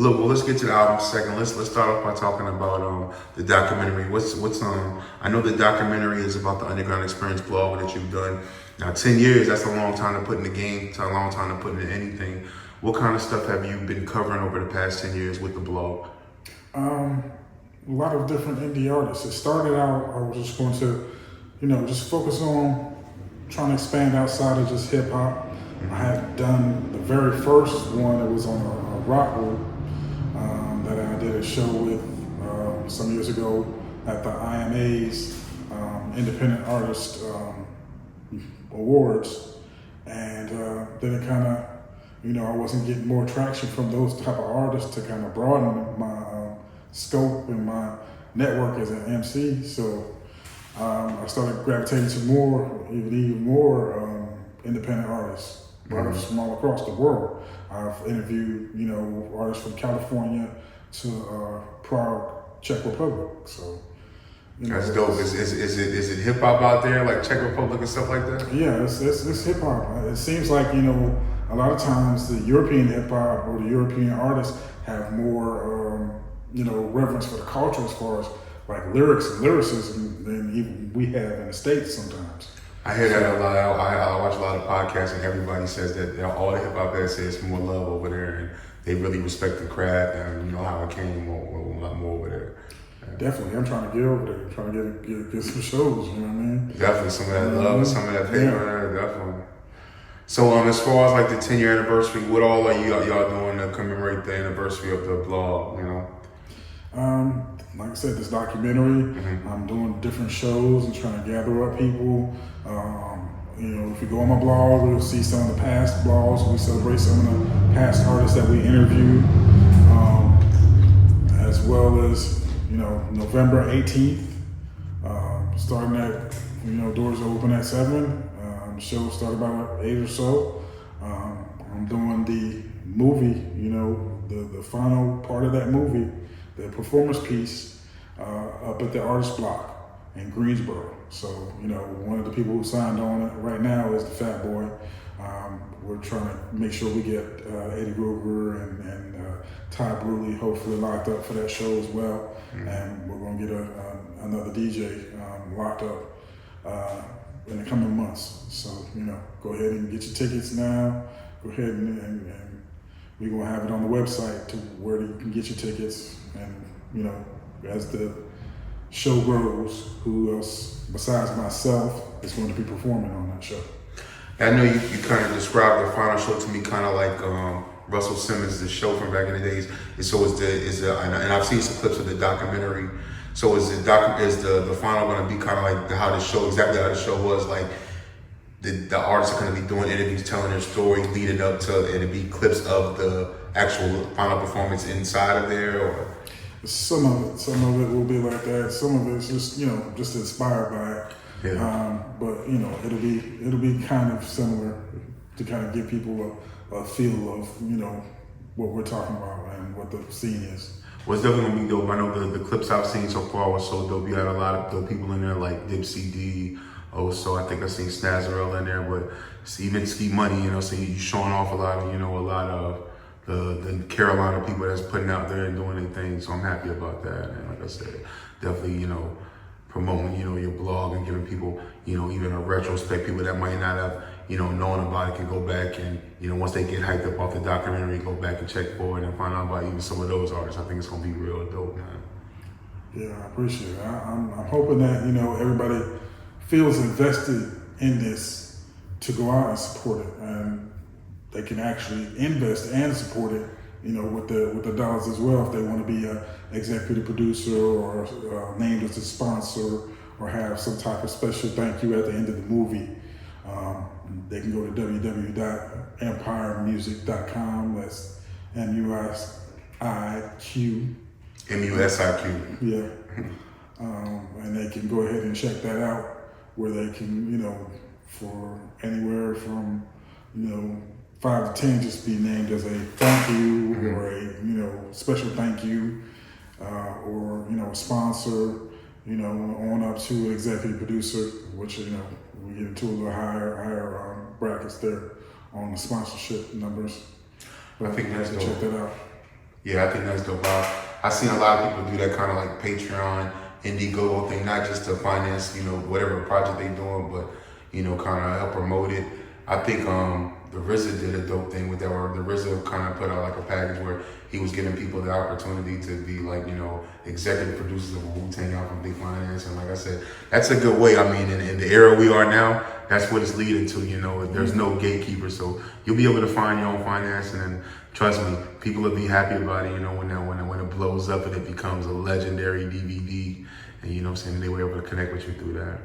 look, well, let's get to the album second. Let's start off by talking about the documentary. What's I know the documentary is about the Underground Experience blog that you've done. Now, 10 years, that's a long time to put in the game. It's a long time to put into anything. What kind of stuff have you been covering over the past 10 years with the blog? A lot of different indie artists. It started out, I was just going to, just focus on trying to expand outside of just hip hop. I had done the very first one. It was on a rock group that I did a show with some years ago at the IMA's Independent Artist Awards, and then it kind of, I wasn't getting more traction from those type of artists to kind of broaden my scope and my network as an MC. So I started gravitating to even more independent artists. Artists from all across the world. I've interviewed, artists from California to Prague, Czech Republic. So, that's dope. Is it hip hop out there, like Czech Republic and stuff like that? Yeah, it's hip hop. It seems like a lot of times the European hip hop or the European artists have more, reverence for the culture as far as like lyrics and lyricism than even we have in the States sometimes. I hear that a lot. I watch a lot of podcasts, and everybody says that all the hip hop heads say it's more love over there, and they really respect the craft and how it came a lot more over there. Yeah. Definitely, I'm trying to get over there. I'm trying to get some shows. You know what I mean? Definitely, some of that love and some of that paper. Yeah. Definitely. So, as far as like the 10-year anniversary, what all are y'all doing to commemorate the anniversary of the blog? Like I said, this documentary. I'm doing different shows and trying to gather up people. If you go on my blog, you'll see some of the past blogs. We celebrate some of the past artists that we interviewed, as well as November 18th. Starting at doors open at 7. The show started about 8 or so. I'm doing the movie. The final part of that movie, the performance piece, up at the Artist Block in Greensboro. So, one of the people who signed on it right now is the Fat Boy. We're trying to make sure we get Eddie Gruber and Ty Bruley hopefully locked up for that show as well. And we're going to get another DJ locked up in the coming months. So, go ahead and get your tickets now. Go ahead and we're going to have it on the website to where you can get your tickets. And, as the show grows, who else besides myself is going to be performing on that show? I know you kind of described the final show to me kind of like Russell Simmons' The Show from back in the days. And I've seen some clips of the documentary. So is the final going to be kind of like how the show was, like the artists are going to be doing interviews, telling their story, leading up to it, and be clips of the actual final performance inside of there, or? Some of it will be like that. Some of it's just just inspired by it. Yeah. But it'll be kind of similar to kind of give people a feel of what we're talking about and what the scene is. Well, it's definitely gonna be dope. I know the clips I've seen so far was so dope. You had a lot of dope people in there like Dipsy D. Also, I think I seen Snazzarell in there, but even Ski Money. So you showing off a lot of the Carolina people that's putting out there and doing their thing. So I'm happy about that. And like I said, definitely, promoting, your blog and giving people, even a retrospect, people that might not have, known about it can go back and, once they get hyped up off the documentary, go back and check forward and find out about even some of those artists. I think it's going to be real dope, man. Yeah, I appreciate it. I'm hoping that, everybody feels invested in this to go out and support it. And they can actually invest and support it, with the dollars as well. If they want to be an executive producer or named as a sponsor or have some type of special thank you at the end of the movie, they can go to www.empiremusic.com. That's MUSIQ. MUSIQ. Yeah. And they can go ahead and check that out, where they can, for anywhere from, 5 to 10 just be named as a thank you or a special thank you or a sponsor, on up to an executive producer, which we get into a little higher brackets there on the sponsorship numbers. But I think that's dope. Check that out. Yeah, I think that's dope. I seen a lot of people do that kind of like Patreon, Indiegogo thing, not just to finance, whatever project they doing, but kind of help promote it. I think the RZA did a dope thing with that, where the RZA kind of put out like a package where he was giving people the opportunity to be like, executive producers of a Wu-Tang album, Big Finance. And like I said, that's a good way. I mean, in the era we are now, that's what it's leading to, there's no gatekeeper. So you'll be able to find your own financing, and trust me, people will be happy about it, when it blows up and it becomes a legendary DVD. And they were able to connect with you through that.